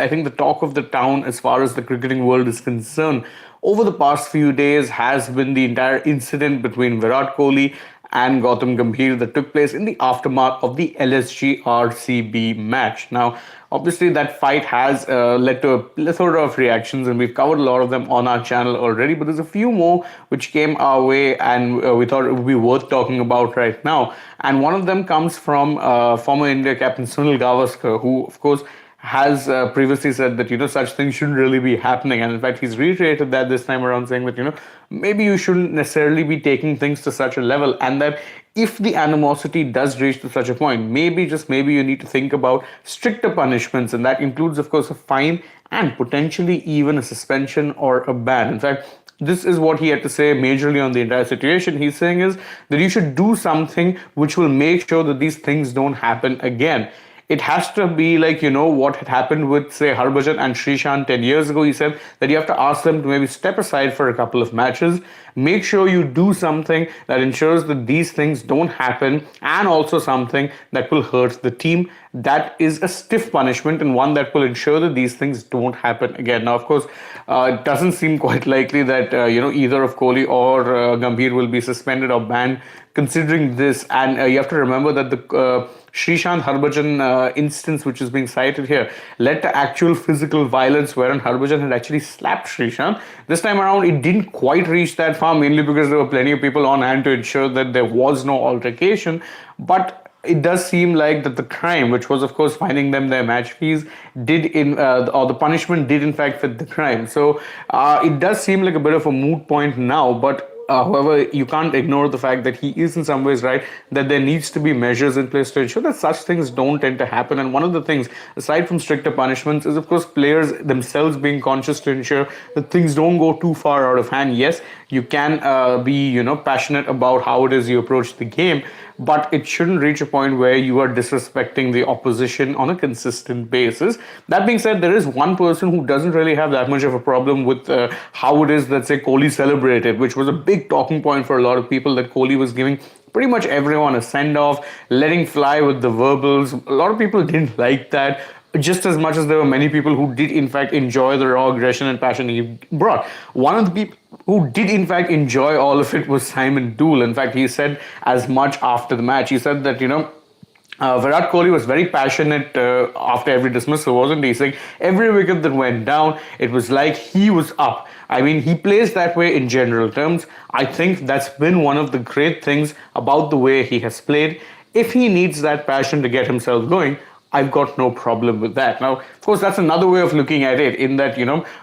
I think the talk of the town as far as the cricketing world is concerned over the past few days has been the entire incident between Virat Kohli and Gautam Gambhir that took place in the aftermath of the LSG RCB match. Now, obviously, that fight has led to a plethora of reactions, and we've covered a lot of them on our channel already. But there's a few more which came our way, and we thought it would be worth talking about right now. And one of them comes from former India captain Sunil Gavaskar, who, of course, has previously said that such things shouldn't really be happening, and in fact he's reiterated that this time around, saying that maybe you shouldn't necessarily be taking things to such a level, and that if the animosity does reach to such a point, maybe, just maybe, you need to think about stricter punishments, and that includes, of course, a fine and potentially even a suspension or a ban. In fact, this is what he had to say majorly on the entire situation. He's saying is that you should do something which will make sure that these things don't happen again. It has to be like, what had happened with, say, Harbhajan and Srishant 10 years ago. He said that you have to ask them to maybe step aside for a couple of matches, make sure you do something that ensures that these things don't happen, and also something that will hurt the team. That is a stiff punishment, and one that will ensure that these things don't happen again. Now, of course, it doesn't seem quite likely that, either of Kohli or Gambhir will be suspended or banned considering this. And you have to remember that the Srishant Harbhajan instance, which is being cited here, led to actual physical violence, wherein Harbhajan had actually slapped Srishant. This time around, it didn't quite reach that far, mainly because there were plenty of people on hand to ensure that there was no altercation. But it does seem like that the crime, which was, of course, fining them their match fees, or the punishment did in fact fit the crime. So it does seem like a bit of a moot point now, but however, you can't ignore the fact that he is in some ways right, that there needs to be measures in place to ensure that such things don't tend to happen. And one of the things, aside from stricter punishments, is, of course, players themselves being conscious to ensure that things don't go too far out of hand. Yes, you can be, passionate about how it is you approach the game, but it shouldn't reach a point where you are disrespecting the opposition on a consistent basis. That being said, there is one person who doesn't really have that much of a problem with how it is that, say, Kohli celebrated, which was a big talking point for a lot of people, that Kohli was giving pretty much everyone a send-off, letting fly with the verbals. A lot of people didn't like that, just as much as there were many people who did in fact enjoy the raw aggression and passion he brought. One of the people who did in fact enjoy all of it was Simon Doull. In fact, he said as much after the match. He said that, Virat Kohli was very passionate after every dismissal, wasn't he? Saying every wicket that went down, it was like he was up. I mean, he plays that way in general terms. I think that's been one of the great things about the way he has played. If he needs that passion to get himself going, I've got no problem with that. Now, of course, that's another way of looking at it, in that,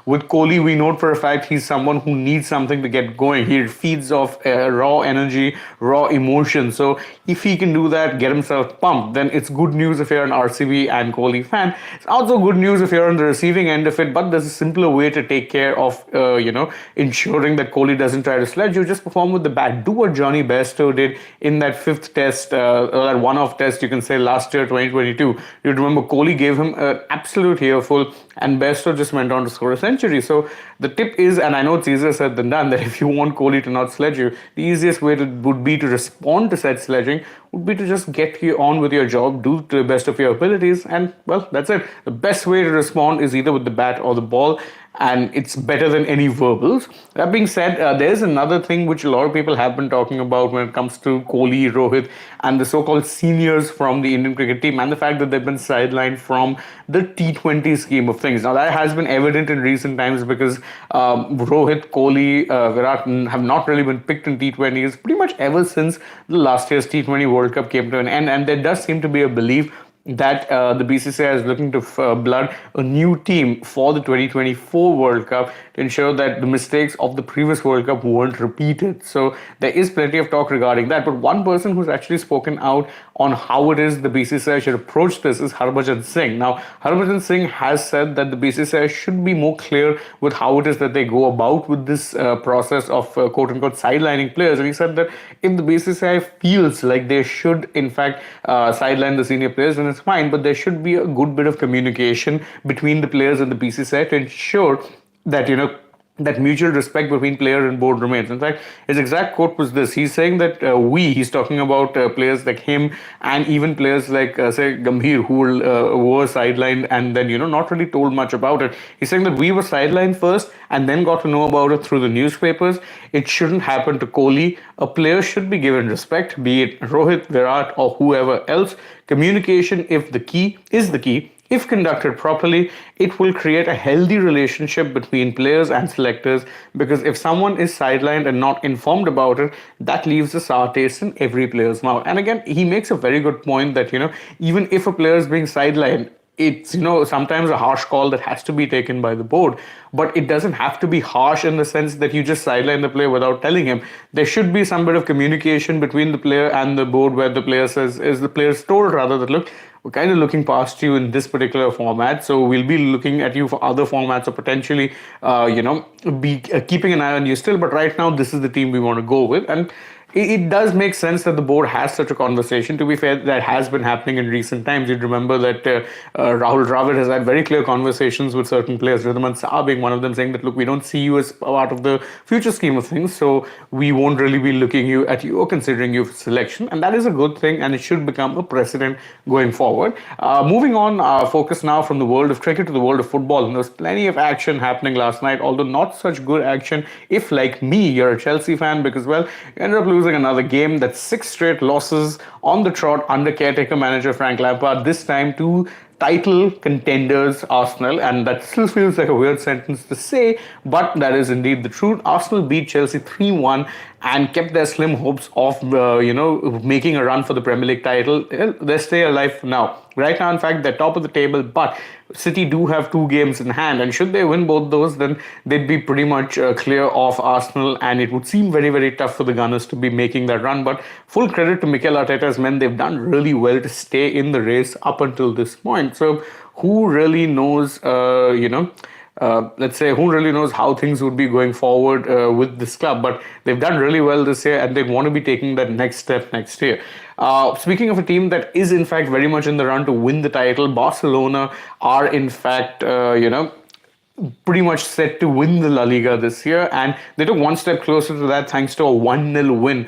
with Kohli, we know for a fact he's someone who needs something to get going. He feeds off raw energy, raw emotion. So if he can do that, get himself pumped, then it's good news if you're an RCB and Kohli fan. It's also good news if you're on the receiving end of it, but there's a simpler way to take care of, ensuring that Kohli doesn't try to sledge you. Just perform with the bat. Do what Johnny Bairstow did in that fifth test, or that one-off test, you can say, last year, 2022. You remember Kohli gave him an absolute earful, and Bairstow just went on to score a century. So the tip is, and I know it's easier said than done, that if you want Kohli to not sledge you, the easiest way would be to respond to said sledging, would be to just get you on with your job, do to the best of your abilities, and, well, that's it. The best way to respond is either with the bat or the ball, and it's better than any verbals. That being said, there's another thing which a lot of people have been talking about when it comes to Kohli, Rohit, and the so-called seniors from the Indian cricket team, and the fact that they've been sidelined from the T20 scheme of things. Now, that has been evident in recent times because Rohit, Kohli, Virat have not really been picked in T20s pretty much ever since the last year's T20 World Cup came to an end, and there does seem to be a belief that the BCCI is looking to blood a new team for the 2024 World Cup to ensure that the mistakes of the previous World Cup weren't repeated. So there is plenty of talk regarding that. But one person who's actually spoken out on how it is the BCCI should approach this is Harbhajan Singh. Now, Harbhajan Singh has said that the BCCI should be more clear with how it is that they go about with this process of quote-unquote sidelining players. And he said that if the BCCI feels like they should in fact sideline the senior players, then it's fine, but there should be a good bit of communication between the players and the BCCI to ensure that, that mutual respect between player and board remains. In fact, his exact quote was this. He's saying that he's talking about players like him and even players like, say, Gambhir, were sidelined and then, not really told much about it. He's saying that we were sidelined first and then got to know about it through the newspapers. It shouldn't happen to Kohli. A player should be given respect, be it Rohit, Virat, or whoever else. Communication, if the key is the key, if conducted properly, it will create a healthy relationship between players and selectors, because if someone is sidelined and not informed about it, that leaves a sour taste in every player's mouth. And again, he makes a very good point that, even if a player is being sidelined, it's sometimes a harsh call that has to be taken by the board, but it doesn't have to be harsh in the sense that you just sideline the player without telling him. There should be some bit of communication between the player and the board, where the player says, is the player told rather, that look, we're kind of looking past you in this particular format, so we'll be looking at you for other formats, or potentially be keeping an eye on you still, but right now this is the team we want to go with. And it does make sense that the board has such a conversation. To be fair, that has been happening in recent times. You'd remember that Rahul Dravid has had very clear conversations with certain players, Ridhaman Shah being one of them, saying that, look, we don't see you as part of the future scheme of things, so we won't really be looking at you or considering you for selection. And that is a good thing, and it should become a precedent going forward. Moving on, focus now from the world of cricket to the world of football. And there was plenty of action happening last night, although not such good action if, like me, you're a Chelsea fan, because, well, you ended up losing another game. That's 6 straight losses on the trot under caretaker manager Frank Lampard, this time to title contenders Arsenal. And that still feels like a weird sentence to say, but that is indeed the truth. Arsenal beat Chelsea 3-1 and kept their slim hopes of making a run for the Premier League title. They stay alive now. Right now, in fact, they're top of the table, but City do have 2 games in hand, and should they win both those, then they'd be pretty much clear of Arsenal, and it would seem very, very tough for the Gunners to be making that run. But full credit to Mikel Arteta's men. They've done really well to stay in the race up until this point. So who really knows, let's say, who really knows how things would be going forward with this club, but they've done really well this year, and they want to be taking that next step next year. Speaking of a team that is in fact very much in the run to win the title, Barcelona are in fact, pretty much set to win the La Liga this year, and they took one step closer to that thanks to a 1-0 win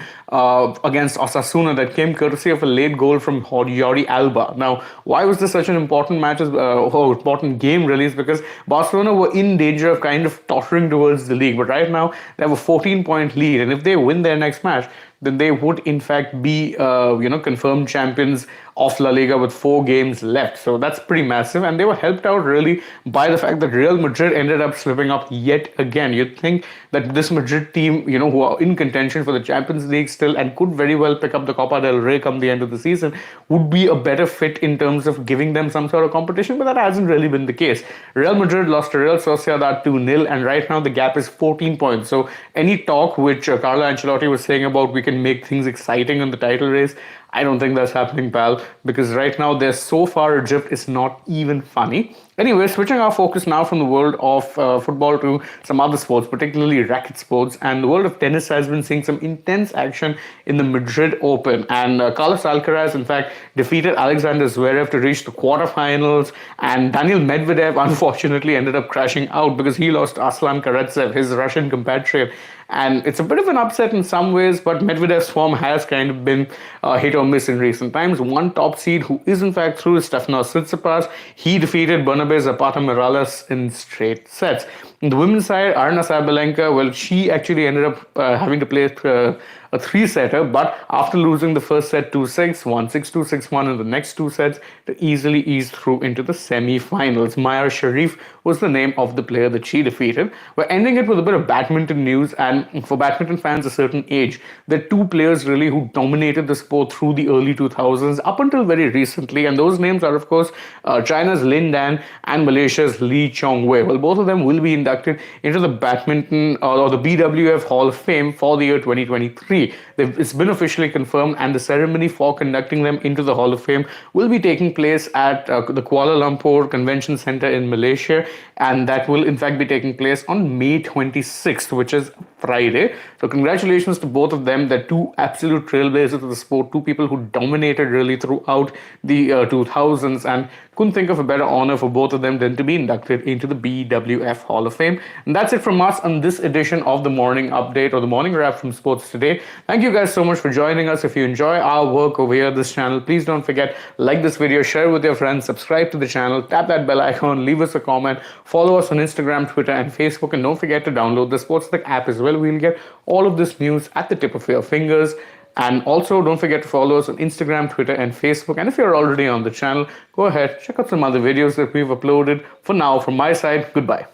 against Osasuna that came courtesy of a late goal from Jordi Alba. Now, why was this such an important match, important game really, is because Barcelona were in danger of kind of tottering towards the league, but right now they have a 14-point lead, and if they win their next match, then they would in fact be confirmed champions of La Liga with 4 games left. So that's pretty massive, and they were helped out really by the fact that Real Madrid ended up slipping up yet again. You'd think that this Madrid team, who are in contention for the Champions League still and could very well pick up the Copa del Rey come the end of the season, would be a better fit in terms of giving them some sort of competition, but that hasn't really been the case. Real Madrid lost to Real Sociedad 2-0, and right now the gap is 14 points. So any talk which Carlo Ancelotti was saying about we can make things exciting in the title race, I don't think that's happening, pal, because right now they're so far adrift, it's not even funny. Anyway, switching our focus now from the world of football to some other sports, particularly racket sports, and the world of tennis has been seeing some intense action in the Madrid Open. And Carlos Alcaraz, in fact, defeated Alexander Zverev to reach the quarterfinals, and Daniil Medvedev, unfortunately, ended up crashing out because he lost Aslan Karatsev, his Russian compatriot. And it's a bit of an upset in some ways, but Medvedev's form has kind of been hit or miss in recent times. One top seed who is in fact through is Stefanos Tsitsipas. He defeated Bernabe Zapata Morales in straight sets. On the women's side, Arina Sabalenka, well, she actually ended up having to play a 3-setter, but after losing the first set 2-6, won 6-2, 6-1 in the next 2 sets to easily ease through into the semi-finals. Maya Sharif was the name of the player that she defeated. We're ending it with a bit of badminton news, and for badminton fans a certain age, there are 2 players really who dominated the sport through the early 2000s up until very recently, and those names are, of course, China's Lin Dan and Malaysia's Lee Chong Wei. Well, both of them will be inducted into the badminton or the BWF Hall of Fame for the year 2023. It's been officially confirmed, and the ceremony for conducting them into the Hall of Fame will be taking place at the Kuala Lumpur Convention Center in Malaysia, and that will in fact be taking place on May 26th, which is Friday. So congratulations to both of them. They're two absolute trailblazers of the sport, two people who dominated really throughout the 2000s, and couldn't think of a better honor for both of them than to be inducted into the BWF Hall of Fame. And that's it from us on this edition of the Morning Update, or the Morning Wrap from Sports Today. Thank you guys so much for joining us. If you enjoy our work over here at this channel, please don't forget, like this video, share with your friends, subscribe to the channel, tap that bell icon, leave us a comment, follow us on Instagram, Twitter, and Facebook, and don't forget to download the SportsTech app as well. We'll get all of this news at the tip of your fingers. And also, don't forget to follow us on Instagram, Twitter, and Facebook. And if you're already on the channel, go ahead, check out some other videos that we've uploaded. For now, from my side, goodbye.